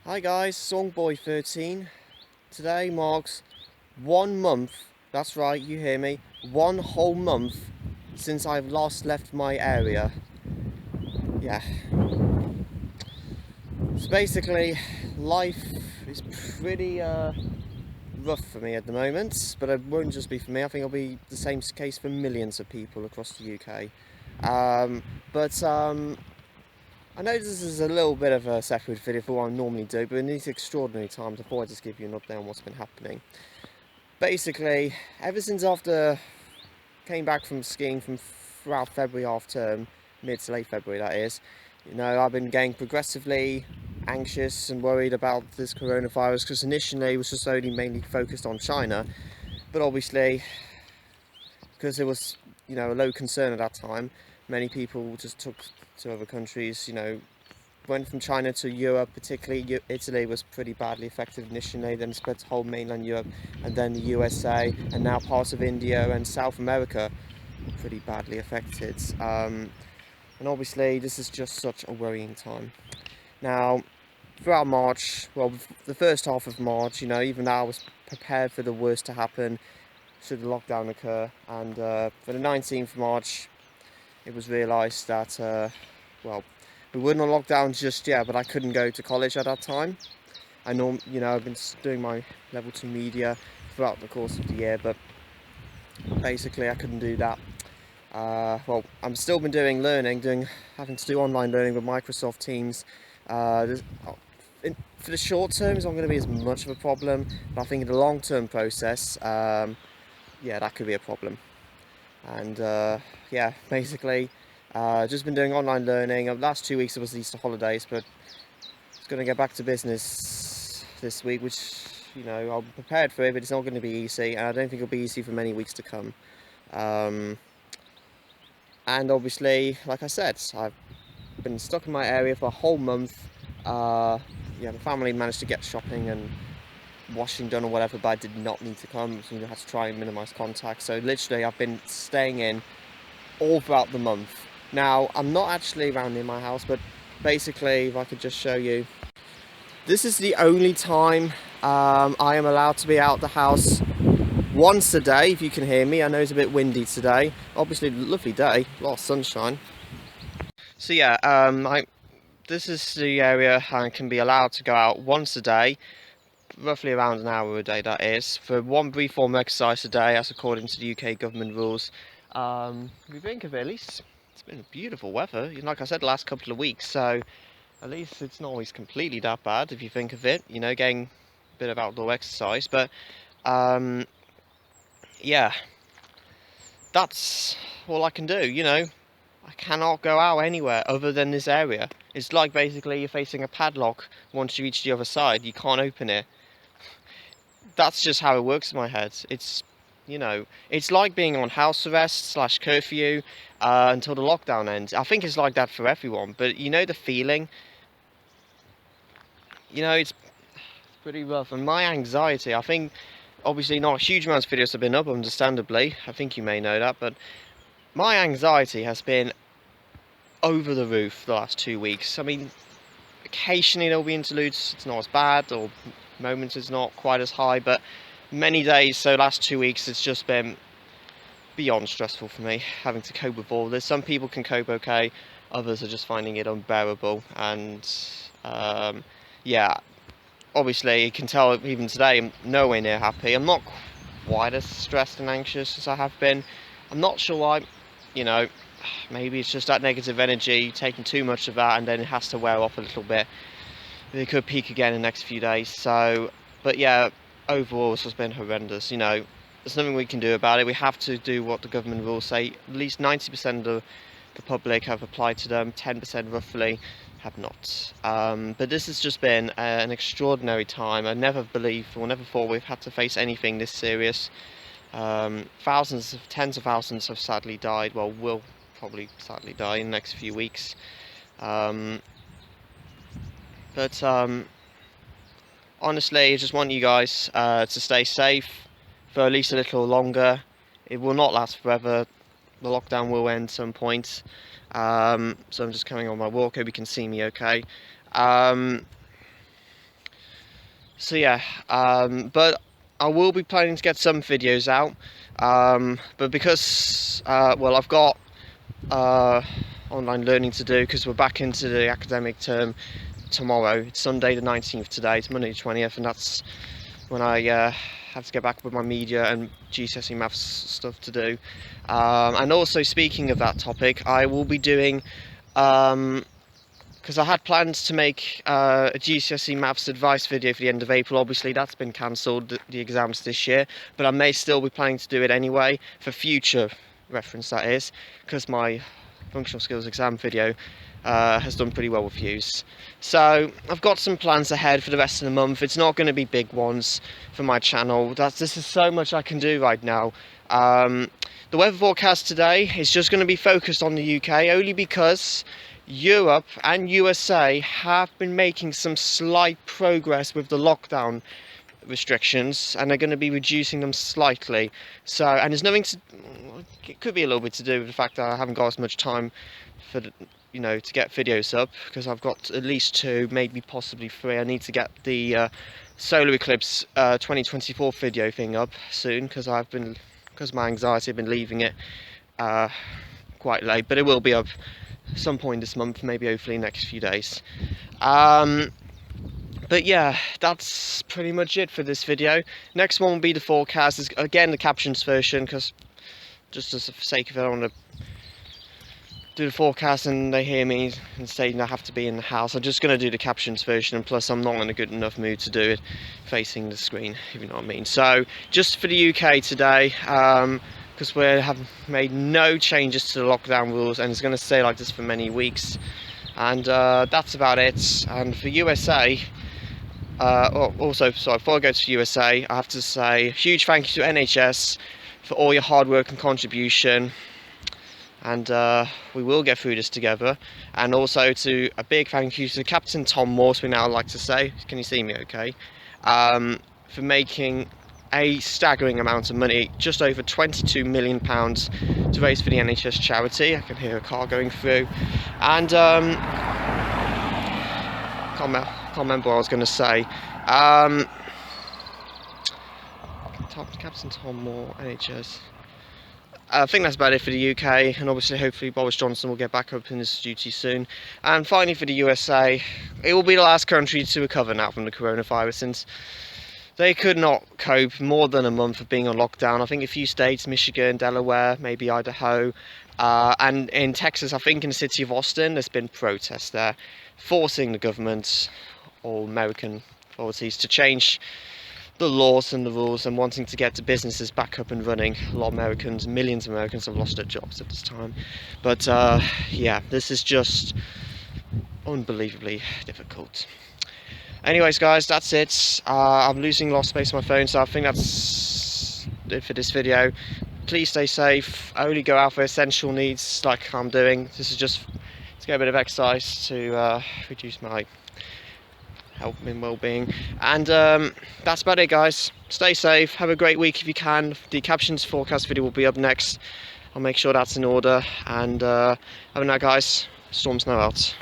Hi guys, Songboy13. Today marks 1 month, that's right, you hear me, 1 whole month since I've last left my area. Yeah. So basically, life is pretty rough for me at the moment, but it won't just be for me, I think it'll be the same case for millions of people across the UK. But I know this is a little bit of a separate video for what I normally do, but in these extraordinary times I thought I'd just give you an update on what's been happening. Basically, ever since after came back from skiing from throughout February half term, mid to late February that is, I've been getting progressively anxious and worried about this coronavirus, because initially it was just only mainly focused on China, but obviously because there was a low concern at that time, many people just took to other countries. Went from China to Europe, particularly Italy was pretty badly affected initially, then spread to whole mainland Europe, and then the USA, and now parts of India and South America pretty badly affected. And obviously this is just such a worrying time. Now, throughout March, well, the first half of March, even though I was prepared for the worst to happen should the lockdown occur, and for the 19th of March, it was realised that, well, we weren't on lockdown just yet, but I couldn't go to college at that time. I've been doing my level 2 media throughout the course of the year, but basically I couldn't do that. Well, I'm still been doing having to do online learning with Microsoft Teams. For the short term, it's not going to be as much of a problem, but I think in the long-term process, yeah, that could be a problem. And yeah, basically, just been doing online learning. The last 2 weeks was the Easter holidays, but it's going to get back to business this week, which, I'm prepared for it, but it's not going to be easy, and I don't think it'll be easy for many weeks to come. And obviously, like I said, I've been stuck in my area for a whole month. Yeah, the family managed to get shopping and washing done or whatever, but I did not need to come, so I had to try and minimise contact. So literally, I've been staying in all throughout the month. Now, I'm not actually around near my house, but basically, if I could just show you, this is the only time I am allowed to be out the house once a day, if you can hear me. I know it's a bit windy today. Obviously, lovely day, a lot of sunshine. So yeah, this is the area I can be allowed to go out once a day, roughly around an hour a day that is, for one brief form of exercise a day, as according to the UK government rules. If you think of it, at least it's been beautiful weather, like I said, the last couple of weeks, so at least it's not always completely that bad if you think of it, getting a bit of outdoor exercise. But yeah, that's all I can do. I cannot go out anywhere other than this area. It's like basically you're facing a padlock. Once you reach the other side, you can't open it. That's just how it works in my head. It's like being on house arrest / curfew until the lockdown ends. I think it's like that for everyone, but the feeling, it's pretty rough. And my anxiety, I think, obviously not a huge amount of videos have been up, understandably. I think you may know that, but my anxiety has been over the roof the last 2 weeks. I mean, occasionally there'll be interludes, it's not as bad, or moments it's not quite as high, but many days, so last 2 weeks, it's just been beyond stressful for me, having to cope with all this. Some people can cope okay, others are just finding it unbearable, and yeah, obviously you can tell even today I'm nowhere near happy. I'm not quite as stressed and anxious as I have been. I'm not sure why, maybe it's just that negative energy, taking too much of that, and then it has to wear off a little bit. It could peak again in the next few days. So, but yeah, overall this has been horrendous. There's nothing we can do about it. We have to do what the government rules say. At least 90% of the public have applied to them, 10% roughly have not. But this has just been an extraordinary time. I never believed or never thought we've had to face anything this serious. Tens of thousands have sadly died. Well, will probably sadly die in the next few weeks. But honestly, I just want you guys to stay safe for at least a little longer. It will not last forever. The lockdown will end some point. So I'm just coming on my walk. Hope you can see me okay. So yeah, but I will be planning to get some videos out, but because well, I've got online learning to do because we're back into the academic term tomorrow. It's Sunday the 19th today, it's Monday the 20th, and that's when I have to get back with my media and GCSE maths stuff to do. And also, speaking of that topic, I will be doing because I had plans to make a GCSE maths advice video for the end of April. Obviously that's been cancelled, the exams this year, but I may still be planning to do it anyway for future reference, that is, because my functional skills exam video has done pretty well with views. So I've got some plans ahead for the rest of the month. It's not going to be big ones for my channel. This is so much I can do right now. The weather forecast today is just going to be focused on the UK, only because Europe and USA have been making some slight progress with the lockdown restrictions, and they're going to be reducing them slightly. So, and there's nothing to, it could be a little bit to do with the fact that I haven't got as much time for to get videos up, because I've got at least 2, maybe possibly 3. I need to get the solar eclipse 2024 video thing up soon, because my anxiety, I've been leaving it quite late, but it will be up some point this month, maybe hopefully next few days. But yeah, that's pretty much it for this video. Next one will be the forecast, is again the captions version, because just for the sake of it, I want to do the forecast and they hear me and say I have to be in the house. I'm just going to do the captions version, and plus I'm not in a good enough mood to do it facing the screen, if you know what I mean. So just for the UK today, because we have made no changes to the lockdown rules, and it's going to stay like this for many weeks, and that's about it. And for USA, also, sorry, before I go to USA, I have to say a huge thank you to NHS for all your hard work and contribution, and we will get through this together. And also to a big thank you to Captain Tom Morse, we now like to say, can you see me okay, for making a staggering amount of money, just over £22 million to raise for the NHS charity. I can hear a car going through, and can't remember what I was going to say. Captain Tom Moore, NHS. I think that's about it for the UK, and obviously hopefully Boris Johnson will get back up in his duty soon. And finally for the USA, it will be the last country to recover now from the coronavirus, since they could not cope more than a month of being on lockdown. I think a few states, Michigan, Delaware, maybe Idaho, and in Texas, I think in the city of Austin, there's been protests there, forcing the government, or American authorities, to change the laws and the rules, and wanting to get the businesses back up and running. A lot of Americans, millions of Americans have lost their jobs at this time. But yeah, this is just unbelievably difficult. Anyways guys, that's it. I'm losing a lot of space on my phone, so I think that's it for this video. Please stay safe, only go out for essential needs like I'm doing. This is just to get a bit of exercise to reduce my health and well-being. And that's about it guys. Stay safe, have a great week if you can. The captions forecast video will be up next. I'll make sure that's in order, and have a night guys. Storm's now out.